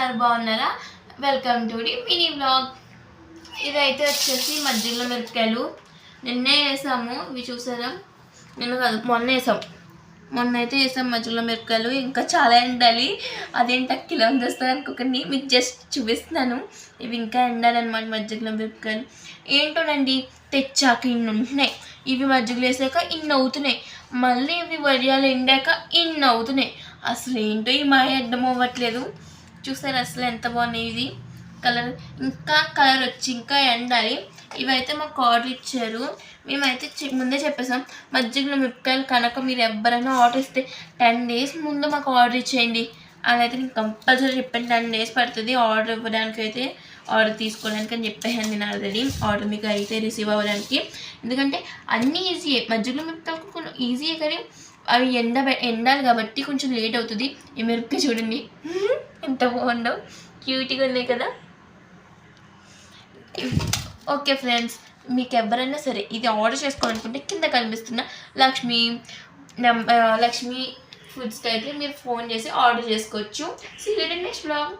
ఉన్నారు? బాగున్నారా? Welcome to the mini blog. ఇదైతే వచ్చేసి మధ్యలో మిరపకాయలు నిన్నే వేసాము. ఇవి చూసారా? నిన్న కాదు మొన్న అయితే వేసాం మధ్యలో మిరపకాయలు. ఇంకా చాలా ఎండాలి. అదేంటి కిలో తెస్తారు అనుకోకండి, మీకు జస్ట్ చూపిస్తున్నాను. ఇవి ఇంకా ఎండాలన్నమాట మధ్యలో మిరపకాయలు. ఏంటోనండి, తెచ్చాక ఇన్ని ఉంటున్నాయి, ఇవి మధ్యలో వేసాక ఇన్ని అవుతున్నాయి, మళ్ళీ ఇవి వడియాలు ఎండాక ఇన్ని అవుతున్నాయి. అసలు ఏంటో ఈ మాయ అడ్డం అవ్వట్లేదు. చూసారు అసలు ఎంత బాగున్నాయి ఇది. కలర్ వచ్చి ఇంకా ఎండాలి. ఇవైతే మాకు ఆర్డర్ ఇచ్చారు. మేమైతే ముందే చెప్పేసాం, మధ్యలో మిరపకాయలు కనుక మీరు ఎవరైనా ఆర్డర్ ఇస్తే 10 days ముందు మాకు ఆర్డర్ ఇచ్చేయండి అని అయితే నేను కంపల్సరీ చెప్పాను. 10 days పడుతుంది ఆర్డర్ ఇవ్వడానికి, అయితే ఆర్డర్ తీసుకోవడానికి అని చెప్పాను నేను ఆల్రెడీ. ఆర్డర్ మీకు అయితే రిసీవ్ అవ్వడానికి, ఎందుకంటే అన్నీ ఈజీయే. మధ్యలో మిరపకాయలు కొంచెం ఈజీయే, కానీ అవి ఎండాలి కాబట్టి కొంచెం లేట్ అవుతుంది. ఈ మిరపకాయ చూడండి ఎంత బాగుందో, క్యూట్గా ఉన్నాయి కదా. ఓకే ఫ్రెండ్స్, మీకు ఎవరైనా సరే ఇది ఆర్డర్ చేసుకోవాలనుకుంటే కింద కనిపిస్తున్న లక్ష్మీ ఫుడ్స్కి అయితే మీరు ఫోన్ చేసి ఆర్డర్ చేసుకోవచ్చు. See you in next blog.